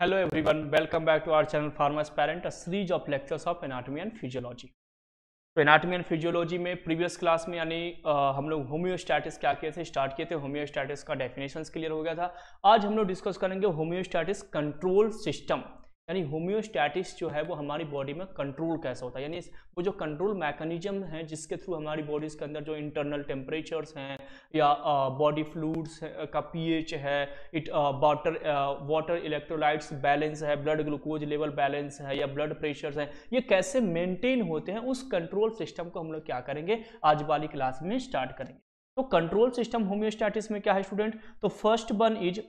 Hello everyone, welcome back to our channel Pharmaspirant, a series of lectures of anatomy and physiology. तो anatomy and physiology में previous class में यानी हम लोग होम्योस्टैटिस क्या किए थे, स्टार्ट किए थे। होम्योस्टैटिस का डेफिनेशंस क्लियर हो गया था। आज हम लोग डिस्कस करेंगे होम्योस्टैटिस कंट्रोल सिस्टम, यानी होम्योस्टैटिस जो है वो हमारी बॉडी में कंट्रोल कैसे होता है, यानी वो जो कंट्रोल मैकेनिज्म है जिसके थ्रू हमारी बॉडीज के अंदर जो इंटरनल टेम्परेचर्स हैं या बॉडी फ्लूइड्स का पीएच है, वाटर इलेक्ट्रोलाइट्स बैलेंस है, ब्लड ग्लूकोज लेवल बैलेंस है या ब्लड प्रेशर्स हैं, ये कैसे मेंटेन होते हैं, उस कंट्रोल सिस्टम को हम लोग क्या करेंगे आज वाली क्लास में स्टार्ट करेंगे। तो कंट्रोल सिस्टम होम्योस्टैटिस में क्या है स्टूडेंट, तो first one is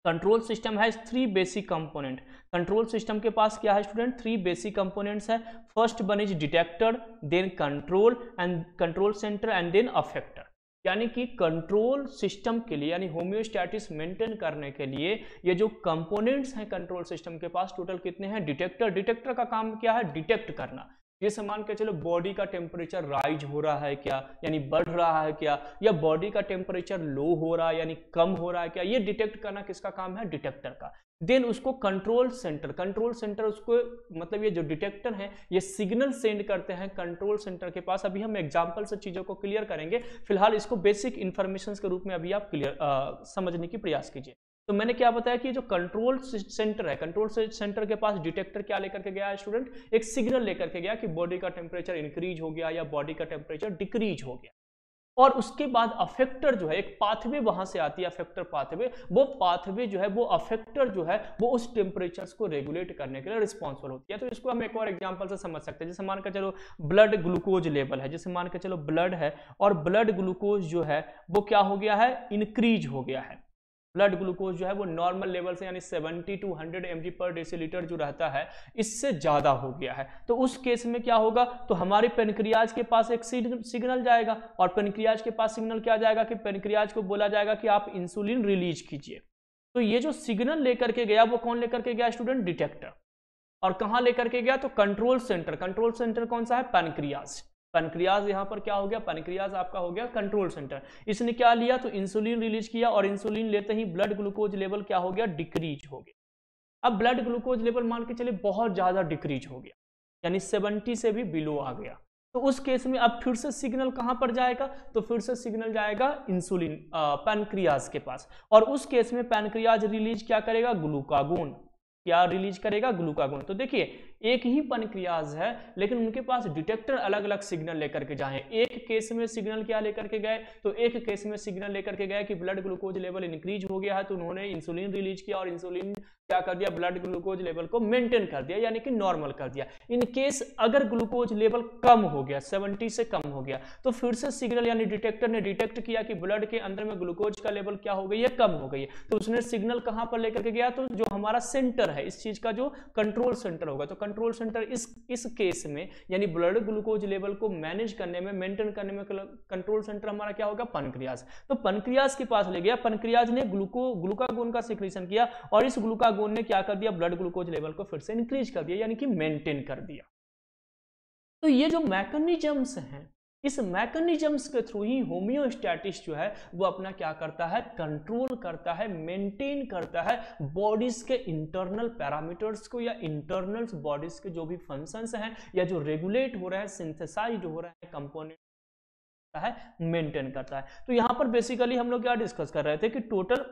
control system has three basic component. Control system के पास क्या है स्टूडेंट, थ्री बेसिक कंपोनेंट्स है। First one is detector, then control and control centre and then affector. यानी कि कंट्रोल सिस्टम के लिए यानी होम्योस्टैटिस मेंटेन करने के लिए ये जो कंपोनेंट्स हैं कंट्रोल सिस्टम के पास टोटल कितने हैं, डिटेक्टर का काम क्या है, डिटेक्ट करना। जैसे मान के चलो बॉडी का टेम्परेचर राइज हो रहा है क्या, यानी बढ़ रहा है क्या, या बॉडी का टेम्परेचर लो हो रहा है यानी कम हो रहा है क्या, ये डिटेक्ट करना किसका काम है, डिटेक्टर का। देन उसको कंट्रोल सेंटर उसको मतलब ये जो डिटेक्टर है ये सिग्नल सेंड करते हैं कंट्रोल सेंटर के पास। अभी हम एग्जांपल से चीजों को क्लियर करेंगे, फिलहाल इसको बेसिक इंफॉर्मेशन के रूप में अभी आप क्लियर समझने की प्रयास कीजिए। तो मैंने क्या बताया कि जो कंट्रोल सेंटर है, कंट्रोल सेंटर के पास डिटेक्टर क्या लेकर के गया है स्टूडेंट, एक सिग्नल लेकर के गया कि बॉडी का टेम्परेचर इंक्रीज हो गया या बॉडी का टेम्परेचर डिक्रीज हो गया। और उसके बाद अफेक्टर जो है, एक पाथवे वहां से आती है, अफेक्टर पाथवे, वो पाथवे जो है वो अफेक्टर जो है वो उस टेम्परेचर्स को रेगुलेट करने के लिए रिस्पॉन्सिबल होती है। तो इसको हम एक और एग्जांपल से समझ सकते हैं। जैसे मान के चलो ब्लड ग्लूकोज लेवल है, जैसे मान के चलो ब्लड है और ब्लड ग्लूकोज जो है वो क्या हो गया है, इंक्रीज हो गया है। ब्लड ग्लूकोज जो है वो नॉर्मल लेवल से यानी 70 to 100 mg पर डेसीलीटर जो रहता है इससे ज्यादा हो गया है। तो उस केस में क्या होगा, तो हमारे पेनक्रियाज के पास एक सिग्नल जाएगा और पेनक्रियाज के पास सिग्नल क्या जाएगा कि पेनक्रियाज को बोला जाएगा कि आप इंसुलिन रिलीज कीजिए। तो ये जो सिग्नल लेकर के गया वो कौन लेकर के गया स्टूडेंट, डिटेक्टर। और कहां लेकर के गया, तो कंट्रोल सेंटर कौन सा है, पैनक्रियाज। पैनक्रियाज यहां पर क्या हो गया, पैनक्रियाज आपका हो गया कंट्रोल सेंटर। इसने क्या लिया, तो इंसुलिन रिलीज किया और इंसुलिन लेते ही ब्लड ग्लूकोज लेवल क्या हो गया, डिक्रीज हो गया। अब ब्लड ग्लूकोज लेवल मान के चले बहुत ज्यादा डिक्रीज हो गया, यानी 70 से भी बिलो आ गया। तो उस केस में अब फिर से सिग्नल कहां पर जाएगा, तो फिर से सिग्नल जाएगा इंसुलिन पैनक्रियाज के पास। और उस केस में पैनक्रियाज रिलीज क्या करेगा, ग्लूकागोन। क्या रिलीज करेगा, ग्लूकागोन। तो देखिए एक ही पैनक्रियाज है लेकिन उनके पास डिटेक्टर अलग अलग सिग्नल लेकर के जाए। एक केस में सिग्नल क्या लेकर के गए, तो एक केस में सिग्नल लेकर के गए कि ब्लड ग्लूकोज लेवल इंक्रीज हो गया है, तो उन्होंने इंसुलिन रिलीज किया और इंसुलिन क्या कर दिया, ब्लड ग्लूकोज लेवल को मेंटेन कर दिया यानी कि नॉर्मल कर दिया। इन केस अगर ग्लूकोज लेवल कम हो गया, 70 से कम हो गया, तो फिर से सिग्नल यानी डिटेक्टर ने डिटेक्ट किया कि ब्लड के अंदर में ग्लूकोज का लेवल क्या हो गई है, कम हो गई है। तो उसने सिग्नल कहां पर लेकर के गया, तो जो हमारा सेंटर है इस चीज का जो कंट्रोल सेंटर होगा, तो कंट्रोल सेंटर इस केस में यानी ब्लड ग्लूकोज लेवल को मैनेज करने में, मेंटेन करने में कंट्रोल सेंटर हमारा क्या होगा, पैनक्रियाज। तो पैनक्रियाज के पास ले गया, पैनक्रियाज ने ग्लूकागोन का सिक्रीशन किया और इस ग्लूकागोन ने क्या कर दिया, ब्लड ग्लूकोज लेवल को फिर से इंक्रीज कर दिया यानी कि मेंटेन कर दिया। तो ये जो मैकेनिज्म्स हैं, इस मैकेनिज्म्स के थ्रू ही होम्योस्टैटिस जो है वो अपना क्या करता है, कंट्रोल करता है, मेंटेन करता है बॉडीज के इंटरनल पैरामीटर्स को या इंटरनल बॉडीज के जो भी फंक्शंस हैं या जो रेगुलेट हो रहा है, सिंथेसाइज हो रहा है कंपोनेंट है, मेंटेन करता है। तो यहां पर बेसिकली हम लोग क्या डिस्कस कर रहे थे कि टोटल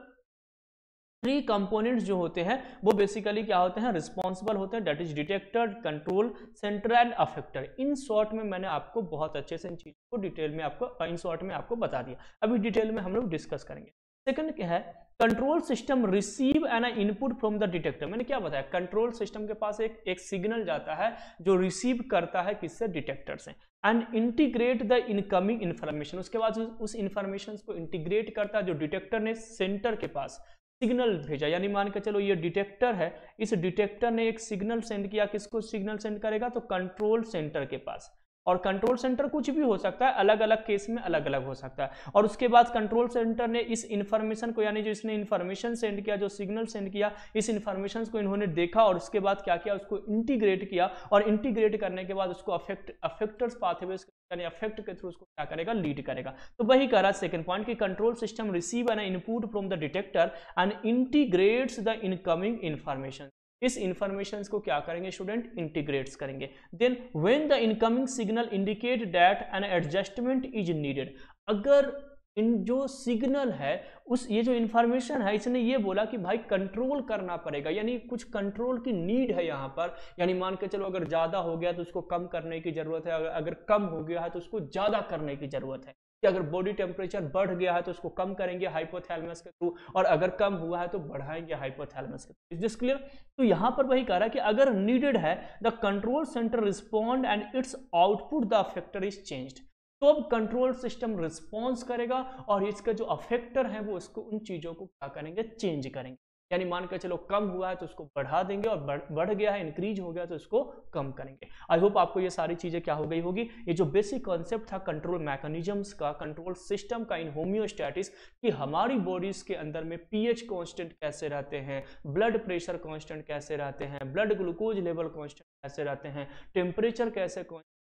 3 कंपोनेंट्स जो होते हैं वो बेसिकली क्या होते हैं, रिस्पॉन्सिबल होते हैं, that is detector, control centre and effector. In short में मैंने आपको बहुत अच्छे से इन चीजों को डिटेल में आपको इन शॉर्ट में आपको बता दिया। अभी डिटेल में हम लोग डिस्कस करेंगे। सेकंड क्या है, control system receive an input from the detector. मैंने क्या बताया, कंट्रोल सिस्टम के पास एक सिग्नल जाता है जो रिसीव करता है किससे, डिटेक्टर से, and integrate the incoming information. उसके बाद उस इंफॉर्मेशन को इंटीग्रेट करता है जो डिटेक्टर ने सेंटर के पास सिग्नल भेजा। यानी मान के चलो ये डिटेक्टर है, इस डिटेक्टर ने एक सिग्नल सेंड किया, किसको सिग्नल सेंड करेगा, तो कंट्रोल सेंटर के पास। और कंट्रोल सेंटर कुछ भी हो सकता है, अलग अलग केस में अलग अलग हो सकता है। और उसके बाद कंट्रोल सेंटर ने इस इंफॉर्मेशन को यानी जो इसने इंफॉर्मेशन सेंड किया, जो सिग्नल सेंड किया, इस इंफॉर्मेशन को इन्होंने देखा और उसके बाद क्या किया, उसको इंटीग्रेट किया और इंटीग्रेट करने के बाद उसको अफेक्टर्स पाथवेज यानी अफेक्ट के थ्रू उसको क्या करेगा, लीड करेगा। तो वही कह रहा सेकंड पॉइंट कि control system receive an input from the detector and integrates the incoming information. इस इंफॉर्मेशन को क्या करेंगे स्टूडेंट, इंटीग्रेट्स करेंगे। Then when the incoming signal indicate that an adjustment is needed, अगर इन जो सिग्नल है उस ये जो इंफॉर्मेशन है इसने ये बोला कि भाई कंट्रोल करना पड़ेगा, यानी कुछ कंट्रोल की नीड है यहाँ पर, यानी मान के चलो अगर ज़्यादा हो गया तो उसको कम करने की ज़रूरत है, अगर कम हो गया है तो उसको ज़्यादा करने की ज़रूरत है, कि अगर बॉडी टेम्परेचर बढ़ गया है तो उसको कम करेंगे हाइपोथैलेमस के थ्रू, और अगर कम हुआ है तो बढ़ाएंगे हाइपोथैलेमस के थ्रू। Is this clear? तो यहाँ पर वही कह रहा है कि अगर नीडेड है the control centre respond and it's output the effector is changed. तो अब कंट्रोल सिस्टम रिस्पॉन्स करेगा और इसका जो अफेक्टर है वो उसको उन चीज़ों को क्या करेंगे, चेंज करेंगे। यानी मान कर चलो कम हुआ है तो उसको बढ़ा देंगे, और बढ़ गया है, इंक्रीज हो गया तो उसको कम करेंगे। आई होप आपको ये सारी चीज़ें क्या हो गई होगी। ये जो बेसिक कॉन्सेप्ट था कंट्रोल मैकेनिज्म्स का, कंट्रोल सिस्टम का इन होम्योस्टैटिस, कि हमारी बॉडीज के अंदर में पीएच कांस्टेंट कैसे रहते हैं, ब्लड प्रेशर कांस्टेंट कैसे रहते हैं, ब्लड ग्लूकोज लेवल कांस्टेंट कैसे रहते हैं, टेम्परेचर कैसे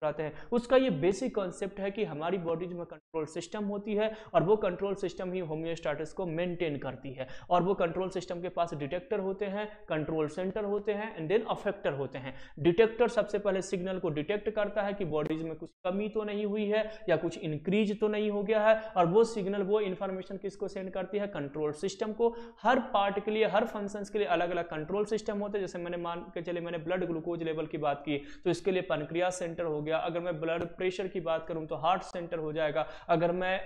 रहते हैं, उसका ये बेसिक कॉन्सेप्ट है कि हमारी बॉडी में कंट्रोल सिस्टम होती है और वो कंट्रोल सिस्टम ही होम्योस्टैटिस को मेंटेन करती है। और वो कंट्रोल सिस्टम के पास डिटेक्टर होते हैं, कंट्रोल सेंटर होते हैं एंड देन अफेक्टर होते हैं। डिटेक्टर सबसे पहले सिग्नल को डिटेक्ट करता है कि बॉडीज में कुछ कमी तो नहीं हुई है या कुछ इंक्रीज तो नहीं हो गया है, और वो सिग्नल, वो इंफॉर्मेशन किसको सेंड करती है, कंट्रोल सिस्टम को। हर पार्ट के लिए, हर फंक्शन के लिए अलग अलग कंट्रोल सिस्टम होते हैं। जैसे मैंने मान के चले मैंने ब्लड ग्लूकोज लेवल की बात की तो इसके लिए पैनक्रियास सेंटर हो गया, अगर मैं ब्लड प्रेशर की बात करूं तो हार्ट सेंटर हो जाएगा, अगर मैं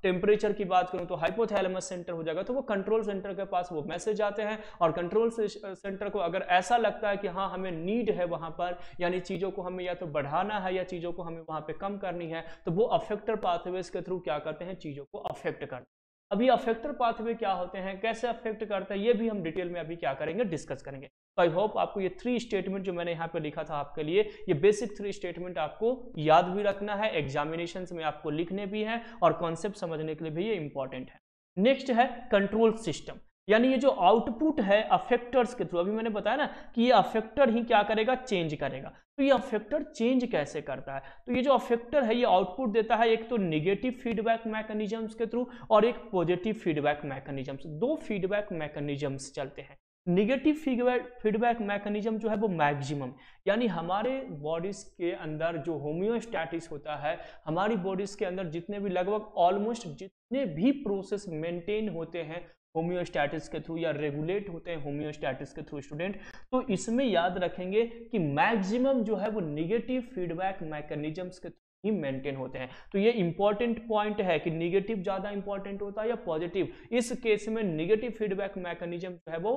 टेम्परेचर की बात करूं तो हाइपोथैलेमस सेंटर हो जाएगा। तो वो कंट्रोल सेंटर के पास वो मैसेज आते हैं, और कंट्रोल सेंटर को अगर ऐसा लगता है कि हाँ हमें नीड है वहां पर, यानी चीजों को हमें या तो बढ़ाना है या चीजों को हमें वहां पे कम करनी है, तो वो अफेक्टर पाथवेज के थ्रू क्या करते हैं, चीजों को अफेक्ट करते हैं। अभी अफेक्टर पाथवे क्या होते हैं, कैसे अफेक्ट करते हैं, ये भी हम डिटेल में अभी क्या करेंगे, डिस्कस करेंगे। तो आई होप आपको ये 3 स्टेटमेंट जो मैंने यहाँ पे लिखा था आपके लिए, ये बेसिक 3 स्टेटमेंट आपको याद भी रखना है, एग्जामिनेशन में आपको लिखने भी है, और कॉन्सेप्ट समझने के लिए भी ये इंपॉर्टेंट है। नेक्स्ट है कंट्रोल सिस्टम, यानी ये जो आउटपुट है अफेक्टर्स के थ्रू, अभी मैंने बताया ना कि ये अफेक्टर ही क्या करेगा, चेंज करेगा। तो ये अफेक्टर चेंज कैसे करता है, तो ये जो अफेक्टर है ये आउटपुट देता है एक तो निगेटिव फीडबैक मैकेनिज्म्स के थ्रू और एक positive feedback mechanisms. 2 feedback mechanisms चलते हैं। निगेटिव फीडबैक मैकेनिज्म जो है वो मैक्सिमम, यानी हमारे बॉडीज के अंदर जो होम्योस्टैटिस होता है, हमारी बॉडीज के अंदर जितने भी लगभग ऑलमोस्ट जितने भी प्रोसेस मेंटेन होते हैं होम्योस्टैटिस के थ्रू या रेगुलेट होते हैं होम्योस्टैटिस के थ्रू स्टूडेंट, तो इसमें याद रखेंगे कि मैक्सिमम जो है वो निगेटिव फीडबैक मैकेनिज्म्स के थ्रू ही मेंटेन होते हैं। तो ये इंपॉर्टेंट पॉइंट है कि निगेटिव ज्यादा इंपॉर्टेंट होता है या पॉजिटिव। इस केस में निगेटिव फीडबैक मैकेनिज्म जो है वो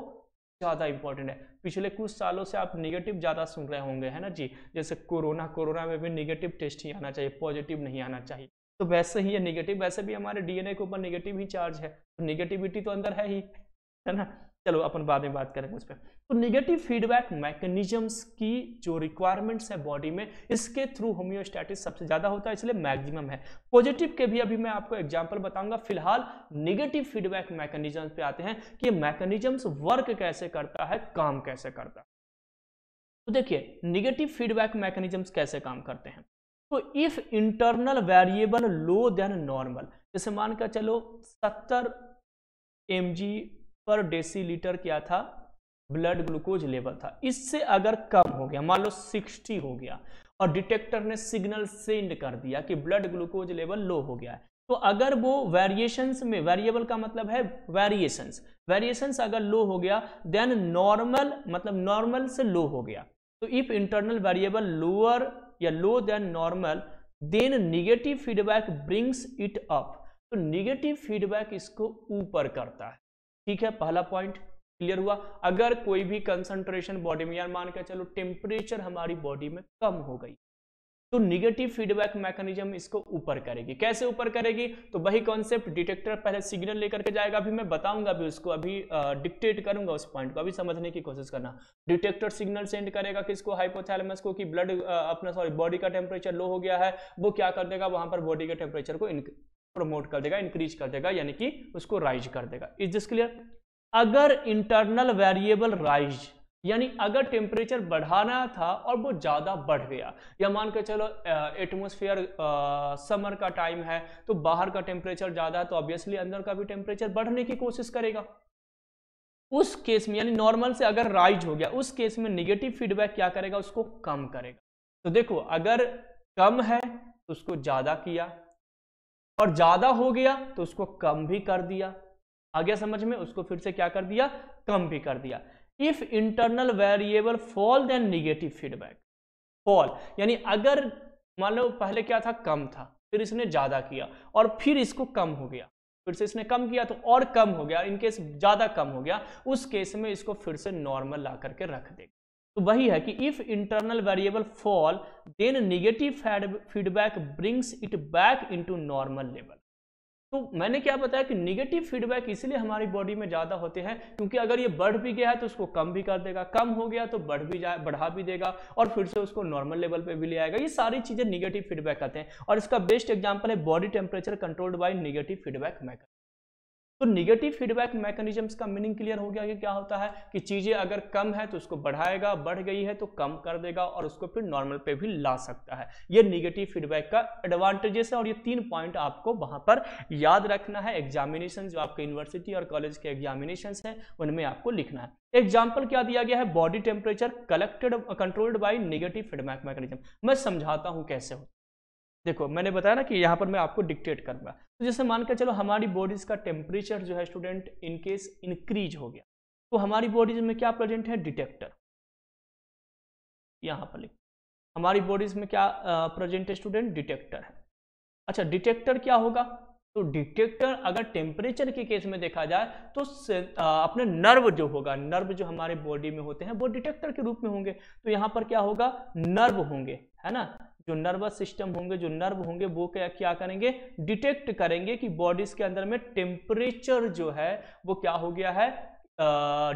ज्यादा इंपॉर्टेंट है। पिछले कुछ सालों से आप निगेटिव ज्यादा सुन रहे होंगे, है ना जी, जैसे कोरोना में भी निगेटिव टेस्ट ही आना चाहिए, पॉजिटिव नहीं आना चाहिए। तो वैसे ही है निगेटिव, वैसे भी हमारे डीएनए के ऊपर निगेटिव ही चार्ज है, तो निगेटिविटी तो अंदर है ही, है ना। चलो अपन बाद में बात करेंगे उस पर। तो निगेटिव फीडबैक मैकेनिज्म्स की जो रिक्वायरमेंट्स है बॉडी में, इसके थ्रू होम्योस्टैटिस सबसे ज्यादा होता है, इसलिए मैक्सिमम है। पॉजिटिव के भी अभी मैं आपको एग्जांपल बताऊंगा। फिलहाल निगेटिव फीडबैक मैकेनिज्म्स पे आते हैं कि मैकेनिज्म्स वर्क कैसे करता है, काम कैसे करता है। तो देखिए निगेटिव फीडबैक मैकेनिज्म्स कैसे काम करते हैं। तो if internal variable low then normal, जैसे मान कर चलो 70 mg पर डेसीलीटर क्या था, ब्लड ग्लूकोज लेवल था, इससे अगर कम हो गया, मान लो 60 हो गया, और डिटेक्टर ने सिग्नल सेंड कर दिया कि ब्लड ग्लूकोज लेवल लो हो गया है, तो अगर वो वेरिएशंस में, वेरिएबल का मतलब है वेरिएशंस अगर लो हो गया, देन नॉर्मल मतलब नॉर्मल से लो हो गया। तो इफ इंटरनल वेरिएबल लोअर या low then normal, then negative feedback brings it up. तो निगेटिव फीडबैक इसको ऊपर करता है। ठीक है, पहला पॉइंट क्लियर हुआ। अगर कोई भी कंसंट्रेशन बॉडी में, यार मान के चलो टेम्परेचर हमारी बॉडी में कम हो गई, तो निगेटिव फीडबैक मैकेनिज्म इसको ऊपर करेगी। कैसे ऊपर करेगी, तो वही कॉन्सेप्ट, डिटेक्टर पहले सिग्नल लेकर के जाएगा, अभी मैं बताऊंगा, अभी उसको अभी डिक्टेट करूंगा उस पॉइंट को, अभी समझने की कोशिश करना। डिटेक्टर सिग्नल सेंड करेगा किसको, हाइपोथैलेमस को, कि ब्लड बॉडी का टेम्परेचर लो हो गया है। वो क्या कर देगा, वहां पर बॉडी के टेम्परेचर को प्रमोट कर देगा, इंक्रीज कर देगा, यानी कि उसको राइज कर देगा। Is this clear. अगर इंटरनल वेरिएबल राइज, यानी अगर टेम्परेचर बढ़ाना था और वो ज़्यादा बढ़ गया, या मान के चलो एटमॉस्फेयर समर का टाइम है तो बाहर का टेम्परेचर ज़्यादा है तो ऑब्वियसली अंदर का भी टेम्परेचर बढ़ने की कोशिश करेगा। उस केस में यानी नॉर्मल से अगर राइज हो गया, उस केस में निगेटिव फीडबैक क्या करेगा, उसको कम करेगा। तो देखो अगर कम है तो उसको ज़्यादा किया, और ज़्यादा हो गया तो उसको कम भी कर दिया। आ गया समझ में? उसको फिर से क्या कर दिया, कम भी कर दिया। If internal variable fall then negative feedback fall, यानी अगर मान लो पहले क्या था, कम था, फिर इसने ज्यादा किया और फिर इसको कम हो गया, फिर से इसने कम किया तो और कम हो गया, इनकेस ज्यादा कम हो गया, उस केस में इसको फिर से नॉर्मल ला करके रख देगा। तो वही है कि if internal variable fall then negative feedback brings it back into normal level. तो मैंने क्या बताया कि निगेटिव फीडबैक इसलिए हमारी बॉडी में ज़्यादा होते हैं क्योंकि अगर ये बढ़ भी गया है तो उसको कम भी कर देगा, कम हो गया तो बढ़ा भी देगा और फिर से उसको नॉर्मल लेवल पे भी ले आएगा। ये सारी चीज़ें निगेटिव फीडबैक आते हैं और इसका बेस्ट एग्जांपल है body temperature controlled by negative feedback mechanism. तो निगेटिव फीडबैक मैकेनिज्म्स का मीनिंग क्लियर हो गया कि क्या होता है कि चीजें अगर कम है तो उसको बढ़ाएगा, बढ़ गई है तो कम कर देगा और उसको फिर नॉर्मल पे भी ला सकता है। ये निगेटिव फीडबैक का एडवांटेजेस है और ये 3 पॉइंट आपको वहां पर याद रखना है। एग्जामिनेशन जो आपके यूनिवर्सिटी और कॉलेज के एग्जामिनेशन है उनमें आपको लिखना है। एग्जाम्पल क्या दिया गया है, body temperature collected controlled by negative feedback mechanism. मैं समझाता हूं कैसे हो। देखो मैंने बताया ना कि यहाँ पर मैं आपको डिक्टेट करूंगा। तो जैसे मान के चलो हमारी बॉडीज का टेम्परेचर जो है स्टूडेंट इनकेस इंक्रीज हो गया तो हमारी बॉडीज में क्या प्रेजेंट है, डिटेक्टर। यहाँ पर लिखो हमारी बॉडीज में क्या प्रेजेंट है स्टूडेंट, डिटेक्टर है। अच्छा डिटेक्टर क्या होगा, तो डिटेक्टर अगर टेम्परेचर के केस में देखा जाए तो अपने नर्व जो होगा, नर्व जो हमारे बॉडी में होते हैं वो डिटेक्टर के रूप में होंगे। तो यहाँ पर क्या होगा, नर्व होंगे, है ना, जो नर्वस सिस्टम होंगे, जो नर्व होंगे वो क्या करेंगे, डिटेक्ट करेंगे कि बॉडीज के अंदर में टेम्परेचर जो है वो क्या हो गया है,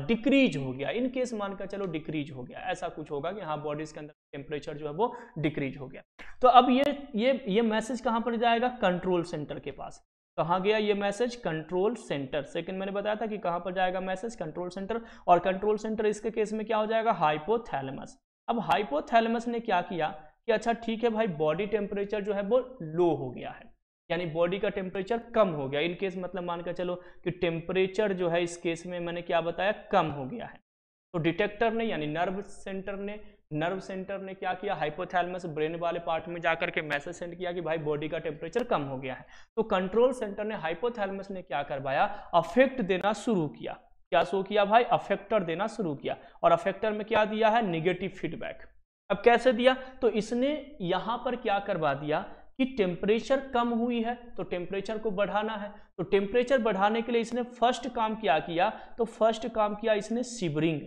डिक्रीज हो गया। इन केस मानकर चलो डिक्रीज हो गया, ऐसा कुछ होगा कि हाँ बॉडीज के अंदर टेम्परेचर जो है वो डिक्रीज हो गया। तो अब ये मैसेज कहाँ पर जाएगा, कंट्रोल सेंटर के पास। कहाँ गया ये मैसेज, कंट्रोल सेंटर। सेकंड मैंने बताया था कि कहाँ पर जाएगा मैसेज, कंट्रोल सेंटर। और कंट्रोल सेंटर इसके केस में क्या हो जाएगा, हाइपोथैलेमस। अब हाइपोथैलेमस ने क्या किया कि अच्छा ठीक है भाई बॉडी टेम्परेचर जो है वो लो हो गया है, यानी बॉडी का टेम्परेचर कम हो गया। इन केस मतलब मान कर चलो कि टेम्परेचर जो है इस केस में मैंने क्या बताया, कम हो गया है। तो डिटेक्टर ने यानी नर्व सेंटर ने क्या किया, हाइपोथैलेमस ब्रेन वाले पार्ट में जाकर के मैसेज सेंड किया कि भाई बॉडी का टेम्परेचर कम हो गया है। तो कंट्रोल सेंटर ने, हाइपोथैलेमस ने क्या करवाया, अफेक्ट देना शुरू किया। क्या शो किया भाई, अफेक्टर देना शुरू किया। और अफेक्टर में क्या दिया है, निगेटिव फीडबैक। अब कैसे दिया, तो इसने यहां पर क्या करवा दिया कि टेम्परेचर कम हुई है तो टेम्परेचर को बढ़ाना है। तो टेम्परेचर बढ़ाने के लिए इसने फर्स्ट काम क्या किया, तो फर्स्ट काम किया इसने शिवरिंग।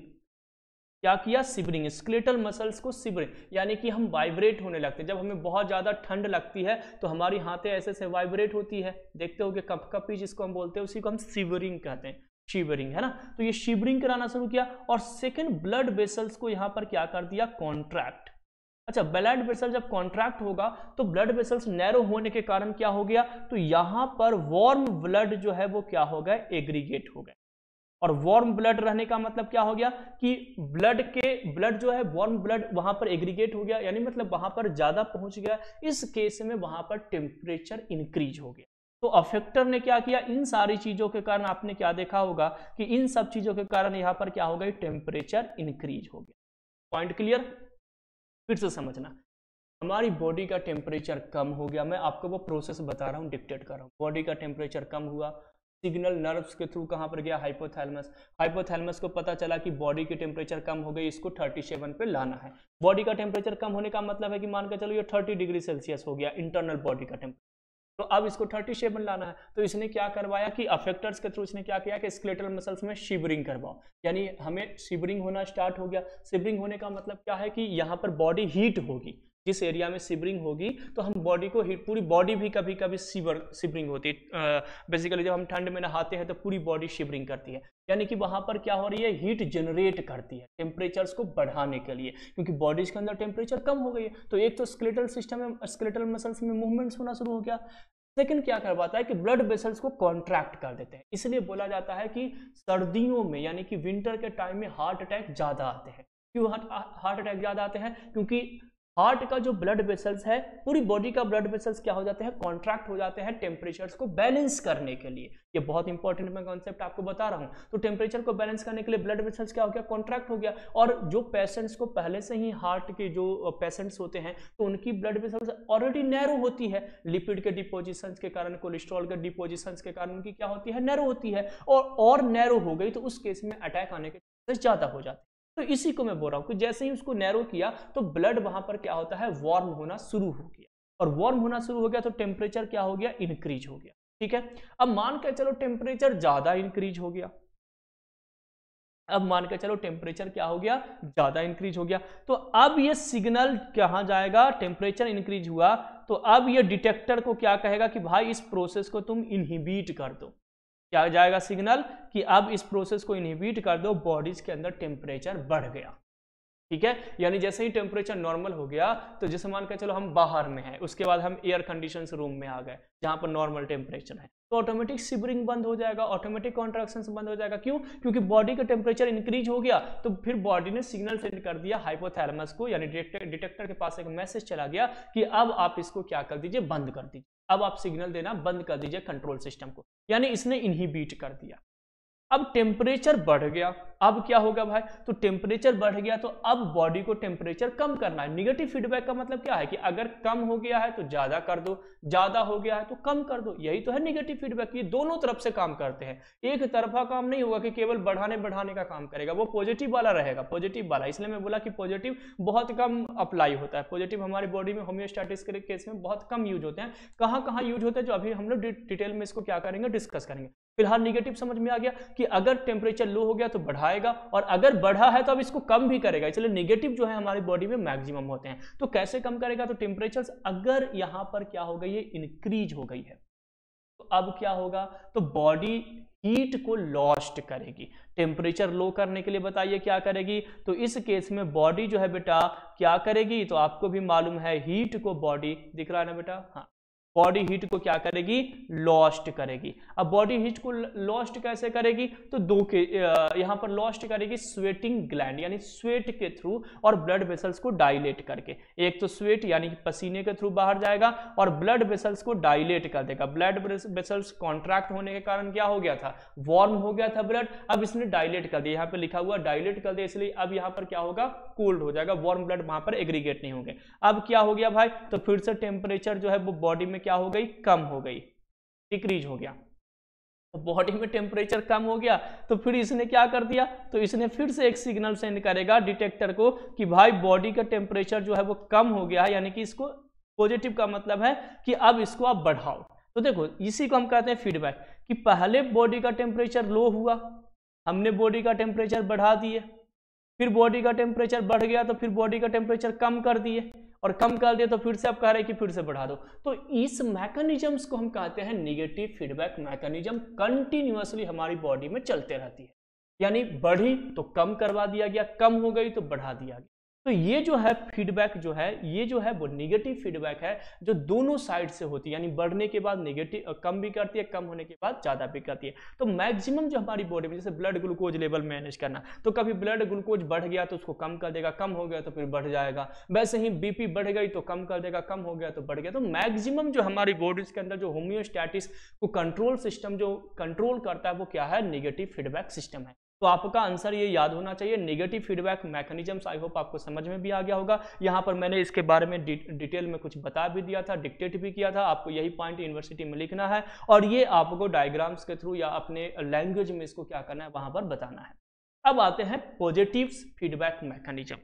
क्या किया, शिवरिंग, स्केलेटल मसल्स को शिवरिंग, यानी कि हम वाइब्रेट होने लगते हैं। जब हमें बहुत ज्यादा ठंड लगती है तो हमारी हाथें ऐसे से वाइब्रेट होती है, देखते हो कि कपकपी जिसको हम बोलते हैं उसी को हम शिवरिंग कहते हैं, शिवरिंग, है ना। तो ये शिवरिंग कराना शुरू किया। और सेकंड, ब्लड वेसल्स को यहां पर क्या कर दिया, कॉन्ट्रैक्ट। अच्छा, ब्लड वेसल जब कॉन्ट्रैक्ट होगा तो ब्लड वेसल्स नैरो होने के कारण क्या हो गया, तो यहां पर वार्म ब्लड जो है वो क्या हो गया, एग्रीगेट हो गए। और वार्म ब्लड रहने का मतलब क्या हो गया कि ब्लड जो है वार्म ब्लड वहां पर एग्रीगेट हो गया, यानी मतलब वहां पर ज्यादा पहुंच गया। इस केस में वहां पर टेम्परेचर इंक्रीज हो गया। तो अफेक्टर ने क्या किया, इन सारी चीजों के कारण आपने क्या देखा होगा कि इन सब चीजों के कारण यहां पर क्या हो गया, टेम्परेचर इंक्रीज हो गया। पॉइंट क्लियर, फिर से समझना। हमारी बॉडी का टेम्परेचर कम हो गया, मैं आपको वो प्रोसेस बता रहा हूँ, डिक्टेट कर रहा हूँ। बॉडी का टेम्परेचर कम हुआ, सिग्नल नर्व्स के थ्रू कहाँ पर गया, हाइपोथैलेमस को पता चला कि बॉडी की टेम्परेचर कम हो गई, इसको 37 पे लाना है। बॉडी का टेम्परेचर कम होने का मतलब है कि मान कर चलो ये 30 डिग्री सेल्सियस हो गया इंटरनल बॉडी का टेम्परेचर, तो अब इसको 37 लाना है। तो इसने क्या करवाया कि अफेक्टर्स के थ्रू इसने क्या किया कि स्केलेटल मसल्स में शिवरिंग करवाओ, यानी हमें शिवरिंग होना स्टार्ट हो गया। शिवरिंग होने का मतलब क्या है कि यहाँ पर बॉडी हीट होगी, जिस एरिया में शिवरिंग होगी तो हम बॉडी को हीट, पूरी बॉडी भी कभी कभी शिवरिंग होती है। बेसिकली जब हम ठंड में नहाते हैं तो पूरी बॉडी शिवरिंग करती है, यानी कि वहां पर क्या हो रही है, हीट जनरेट करती है टेम्परेचर्स को बढ़ाने के लिए, क्योंकि बॉडीज के अंदर टेम्परेचर कम हो गई है। तो एक तो स्केलेटल सिस्टम में, स्केलेटल मसल्स में मूवमेंट्स होना शुरू हो गया, सेकंड क्या करवाता है कि ब्लड वेसल्स को कॉन्ट्रैक्ट कर देते हैं। इसलिए बोला जाता है कि सर्दियों में यानी कि विंटर के टाइम में हार्ट अटैक ज्यादा आते हैं। क्यों हार्ट अटैक ज्यादा आते हैं? क्योंकि हार्ट का जो ब्लड वेसल्स है, पूरी बॉडी का ब्लड वेसल्स क्या हो जाते हैं, कॉन्ट्रैक्ट हो जाते हैं टेम्परेचर्स को बैलेंस करने के लिए। ये बहुत इंपॉर्टेंट मैं कॉन्सेप्ट आपको बता रहा हूँ। तो टेम्परेचर को बैलेंस करने के लिए ब्लड वेसल्स क्या हो गया, कॉन्ट्रैक्ट हो गया। और जो पेशेंट्स को पहले से ही हार्ट के जो पेशेंट्स होते हैं तो उनकी ब्लड वेसल्स ऑलरेडी नैरो होती है, लिपिड के डिपोजिशंस के कारण, कोलेस्ट्रॉल के डिपोजिशंस के कारण उनकी क्या होती है, नैरो होती है। और नैरो हो गई तो उस केस में अटैक आने के चांसेस ज्यादा हो जाते हैं। तो इसी को मैं बोल रहा हूं कि जैसे ही उसको नैरो किया तो ब्लड वहां पर क्या होता है, वार्म होना शुरू हो गया। और वार्म होना शुरू हो गया तो टेम्परेचर क्या हो गया, इंक्रीज हो गया। ठीक है, अब मान के चलो टेम्परेचर ज्यादा इंक्रीज हो गया। अब मान के चलो टेम्परेचर क्या हो गया, ज्यादा इंक्रीज हो गया। तो अब ये सिग्नल कहां जाएगा, टेम्परेचर इंक्रीज हुआ तो अब ये डिटेक्टर को क्या कहेगा कि भाई इस प्रोसेस को तुम इनहिबिट कर दो। क्या जाएगा सिग्नल कि अब इस प्रोसेस को इनहिबिट कर दो, बॉडीज के अंदर टेम्परेचर बढ़ गया। ठीक है, यानी जैसे ही टेम्परेचर नॉर्मल हो गया तो जैसे मान के चलो हम बाहर में हैं, उसके बाद हम एयर कंडीशन रूम में आ गए जहां पर नॉर्मल टेम्परेचर है, तो ऑटोमेटिक सिबरिंग बंद हो जाएगा, ऑटोमेटिक कॉन्ट्रैक्शंस बंद हो जाएगा। क्यों? क्योंकि बॉडी का टेम्परेचर इंक्रीज हो गया। तो फिर बॉडी ने सिग्नल सेंड कर दिया हाइपोथैलेमस को, यानी डिटेक्टर के पास एक मैसेज चला गया कि अब आप इसको क्या कर दीजिए, बंद कर दीजिए। अब आप सिग्नल देना बंद कर दीजिए कंट्रोल सिस्टम को, यानी इसने इनहिबिट कर दिया। अब टेम्परेचर बढ़ गया, अब क्या होगा भाई, तो टेम्परेचर बढ़ गया तो अब बॉडी को टेम्परेचर कम करना है। निगेटिव फीडबैक का मतलब क्या है कि अगर कम हो गया है तो ज्यादा कर दो, ज्यादा हो गया है तो कम कर दो। यही तो है निगेटिव फीडबैक। ये दोनों तरफ से काम करते हैं, एक तरफा काम नहीं होगा कि केवल बढ़ाने का काम करेगा, वो पॉजिटिव वाला रहेगा, पॉजिटिव वाला। इसलिए मैं बोला कि पॉजिटिव बहुत कम अप्लाई होता है। पॉजिटिव हमारी बॉडी में होम्योस्टैटिस के केस में बहुत कम यूज होते हैं। कहाँ यूज होते हैं जो अभी हम लोग डिटेल में इसको क्या करेंगे, डिस्कस करेंगे। फिलहाल निगेटिव समझ में आ गया कि अगर टेम्परेचर लो हो गया तो बढ़ाएगा, और अगर बढ़ा है तो अब इसको कम भी करेगा। इसलिए निगेटिव जो है हमारी बॉडी में मैक्सिमम होते हैं। तो कैसे कम करेगा, तो टेम्परेचर अगर यहां पर क्या हो गई है, इंक्रीज हो गई है, तो अब क्या होगा, तो बॉडी हीट को लॉस्ट करेगी। टेम्परेचर लो करने के लिए बताइए क्या करेगी, तो इस केस में बॉडी जो है बेटा क्या करेगी, तो आपको भी मालूम है हीट को बॉडी, दिख रहा है ना बेटा, हाँ, बॉडी हीट को क्या करेगी, लॉस्ट करेगी। अब बॉडी हीट को लॉस्ट कैसे करेगी, तो दो के यहां पर लॉस्ट करेगी स्वेटिंग ग्लैंड, यानी स्वेट के थ्रू और ब्लड वेसल्स को डायलेट करके। एक तो स्वेट यानी पसीने के थ्रू बाहर जाएगा और ब्लड वेसल्स को डायलेट कर देगा। ब्लड वेसल्स कॉन्ट्रैक्ट होने के कारण क्या हो गया था, वार्म हो गया था ब्लड, अब इसने डायलेट कर दिया, यहाँ पे लिखा हुआ डायलेट कर दिया, इसलिए अब यहाँ पर क्या होगा, कोल्ड हो जाएगा, वार्म ब्लड वहां पर एग्रीगेट नहीं होंगे। अब क्या हो गया भाई, तो फिर से टेम्परेचर जो है वो बॉडी में क्या हो गई, कम हो गई, डिक्रीज हो गया। तो बॉडी में टेम्परेचर कम हो गया तो फिर इसने क्या कर दिया, तो इसने फिर से एक सिग्नल सेंड करेगा डिटेक्टर को कि भाई बॉडी का टेम्परेचर जो है वो कम हो गया है, यानी कि इसको पॉजिटिव का मतलब है कि अब इसको आप बढ़ाओ। तो देखो इसी को हम कहते हैं फीडबैक, कि पहले बॉडी का टेम्परेचर लो हुआ, हमने बॉडी का टेम्परेचर बढ़ा दिए, फिर बॉडी का टेम्परेचर बढ़ गया तो फिर बॉडी का टेम्परेचर कम कर दिए, और कम कर दिया तो फिर से आप कह रहे हैं कि फिर से बढ़ा दो। तो इस मैकेनिज्म्स को हम कहते हैं निगेटिव फीडबैक मैकेनिज्म। कंटिन्यूअसली हमारी बॉडी में चलते रहती है, यानी बढ़ी तो कम करवा दिया गया, कम हो गई तो बढ़ा दिया गया। तो ये जो है फीडबैक जो है, ये जो है वो निगेटिव फीडबैक है, जो दोनों साइड से होती है, यानी बढ़ने के बाद नेगेटिव कम भी करती है, कम होने के बाद ज्यादा भी करती है। तो मैक्सिमम जो हमारी बॉडी में, जैसे ब्लड ग्लूकोज लेवल मैनेज करना, तो कभी ब्लड ग्लूकोज बढ़ गया तो उसको कम कर देगा, कम हो गया तो फिर बढ़ जाएगा। वैसे ही बीपी बढ़ गई तो कम कर देगा, कम हो गया तो बढ़ गया। तो मैक्सिमम जो हमारी बॉडीज के अंदर जो होम्योस्टैटिस को कंट्रोल सिस्टम जो कंट्रोल करता है वो क्या है, निगेटिव फीडबैक सिस्टम है। तो आपका आंसर ये याद होना चाहिए, negative feedback mechanisms. I hope आपको समझ में भी आ गया होगा। यहाँ पर मैंने इसके बारे में डिटेल में कुछ बता भी दिया था, डिक्टेट भी किया था। आपको यही पॉइंट यूनिवर्सिटी में लिखना है और ये आपको डायग्राम्स के थ्रू या अपने लैंग्वेज में इसको क्या करना है, वहां पर बताना है। अब आते हैं पॉजिटिव फीडबैक मैकेनिज्म।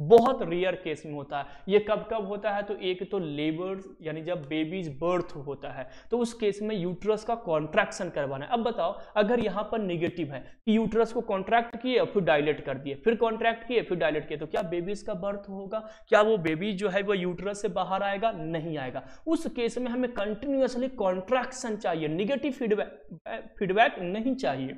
बहुत रेयर केस में होता है। ये कब कब होता है, तो एक तो लेबर यानी जब बेबीज बर्थ होता है तो उस केस में यूट्रस का कॉन्ट्रैक्शन करवाना है। अब बताओ, अगर यहाँ पर निगेटिव है कि यूट्रस को कॉन्ट्रैक्ट किए और फिर डायलेट कर दिए, फिर कॉन्ट्रैक्ट किए फिर डायलेट किए, तो क्या बेबीज का बर्थ होगा? क्या वो बेबी जो है वो यूट्रस से बाहर आएगा? नहीं आएगा। उस केस में हमें कंटिन्यूअसली कॉन्ट्रैक्शन चाहिए, निगेटिव फीडबैक नहीं चाहिए।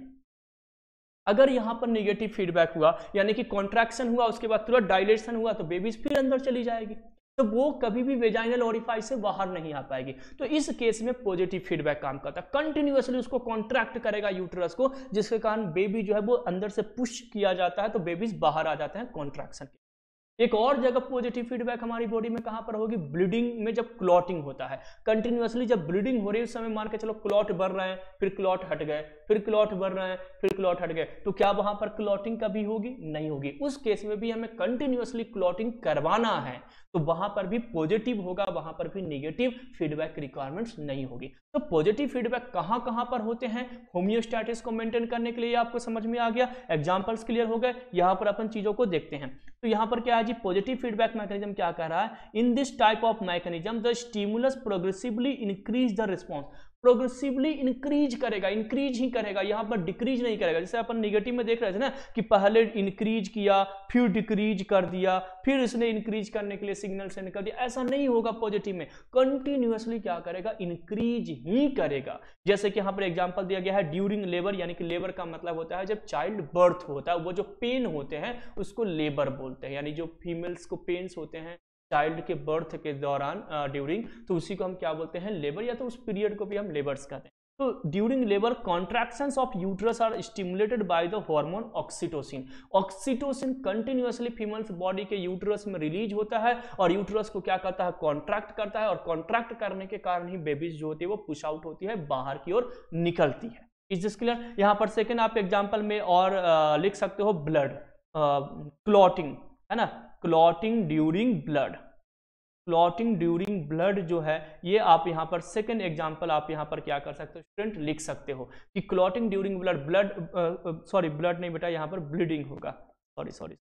अगर यहां पर नेगेटिव फीडबैक हुआ यानी कि कॉन्ट्रैक्शन हुआ, उसके बाद तुरंत डायलेशन हुआ, तो बेबीज फिर अंदर चली जाएगी। तो वो कभी भी वेजाइनल ओरिफाइस से बाहर नहीं आ पाएगी। तो इस केस में पॉजिटिव फीडबैक काम करता है, कंटिन्यूअसली उसको कॉन्ट्रैक्ट करेगा यूट्रस को, जिसके कारण बेबी जो है वो अंदर से पुश किया जाता है, तो बेबीज बाहर आ जाते हैं कॉन्ट्रैक्शन के। एक और जगह पॉजिटिव फीडबैक हमारी बॉडी में कहां पर होगी, ब्लीडिंग में, जब क्लॉटिंग होता है कंटिन्यूअसली, जब ब्लीडिंग हो रही है उस समय मान के चलो क्लॉट बढ़ रहे हैं, फिर क्लॉट हट गए, फिर क्लॉट बढ़ रहे हैं, फिर क्लॉट हट गए, तो क्या वहां पर क्लॉटिंग कभी होगी, नहीं होगी। उस केस में भी हमें कंटिन्यूअसली क्लॉटिंग करवाना है, तो वहां पर भी पॉजिटिव होगा, वहां पर भी नेगेटिव फीडबैक रिक्वायरमेंट्स नहीं होगी। तो पॉजिटिव फीडबैक कहां कहां पर होते हैं, होम्योस्टैटिस को मेंटेन करने के लिए आपको समझ में आ गया, एग्जांपल्स क्लियर हो गए। यहां पर अपन चीजों को देखते हैं, तो यहां पर क्या है जी, पॉजिटिव फीडबैक मैकेनिज्म क्या कह रहा है, in this type of mechanism the stimulus progressively increase the response, progressively increase करेगा, इंक्रीज ही करेगा, यहां पर डिक्रीज नहीं करेगा। जैसे अपन निगेटिव में देख रहे थे ना कि पहले इंक्रीज किया, फिर डिक्रीज कर दिया, फिर इसने इंक्रीज करने के लिए सिग्नल सेंड कर दिया, ऐसा नहीं होगा। पॉजिटिव में कंटिन्यूअसली क्या करेगा, इंक्रीज ही करेगा। जैसे कि यहां पर एग्जांपल दिया गया है ड्यूरिंग लेबर, यानी कि लेबर का मतलब होता है जब चाइल्ड बर्थ होता है, वो जो पेन होते हैं उसको लेबर बोलते हैं, यानी जो फीमेल्स को पेन्स होते हैं चाइल्ड के बर्थ के दौरान ड्यूरिंग, तो उसी को हम क्या बोलते हैं, लेबर, या तो उस पीरियड को भी हम लेबर्स कहते हैं। तो during labour contractions of uterus are stimulated by the hormone oxytocin. Oxytocin continuously females body के यूट्रस में रिलीज होता है और यूट्रस को क्या करता है, कॉन्ट्रैक्ट करता है, और कॉन्ट्रैक्ट करने के कारण ही बेबीज जो होती है वो पुश आउट होती है, बाहर की ओर निकलती है। Is this clear? यहाँ पर सेकेंड आप एग्जाम्पल में और लिख सकते हो ब्लड क्लॉटिंग, है ना, clotting during blood, clotting during blood जो है ये आप यहाँ पर सेकंड एग्जांपल आप यहाँ पर क्या कर सकते हो स्टूडेंट, लिख सकते हो कि clotting during blood, sorry blood नहीं बेटा, यहाँ पर ब्लीडिंग होगा, सॉरी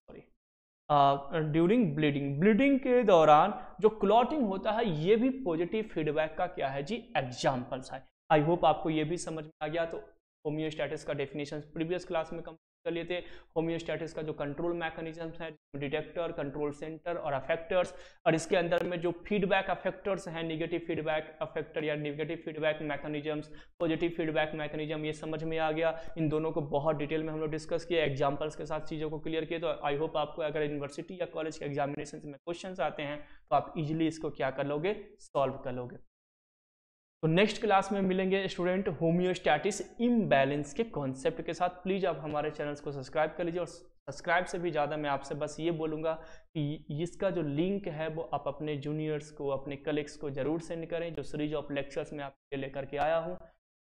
ड्यूरिंग ब्लीडिंग, ब्लीडिंग के दौरान जो क्लॉटिंग होता है ये भी पॉजिटिव फीडबैक का क्या है जी, एग्जाम्पल्स है। आई होप आपको ये भी समझ में आ गया। तो होम्योस्टैटिस का डेफिनेशन प्रीवियस क्लास में कर लिए थे। होम्योस्टैटिस का जो कंट्रोल मैकेनिज्म्स है, डिटेक्टर, कंट्रोल सेंटर और अफेक्टर्स, और इसके अंदर में जो फीडबैक अफेक्टर्स हैं, नेगेटिव फीडबैक अफेक्टर या negative feedback mechanisms, positive feedback mechanism, ये समझ में आ गया। इन दोनों को बहुत डिटेल में हम लोग डिस्कस किए, एग्जाम्पल्स के साथ चीज़ों को क्लियर किए। तो आई होप आपको अगर यूनिवर्सिटी या कॉलेज के एग्जामिनेशन में क्वेश्चन आते हैं तो आप इजिली इसको क्या कर लोगे, सॉल्व कर लोगे। तो नेक्स्ट क्लास में मिलेंगे स्टूडेंट होम्योस्टैटिस इम्बैलेंस के कॉन्सेप्ट के साथ। प्लीज़ आप हमारे चैनल्स को सब्सक्राइब कर लीजिए, और सब्सक्राइब से भी ज़्यादा मैं आपसे बस ये बोलूँगा कि इसका जो लिंक है वो आप अपने जूनियर्स को, अपने कलीग्स को ज़रूर सेंड करें। जो सीरीज ऑफ लेक्चर्स में आपके लेकर के आया हूँ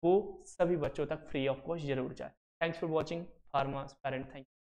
वो सभी बच्चों तक फ्री ऑफ कॉस्ट जरूर जाए। Thanks for watching pharma aspirant, thank you.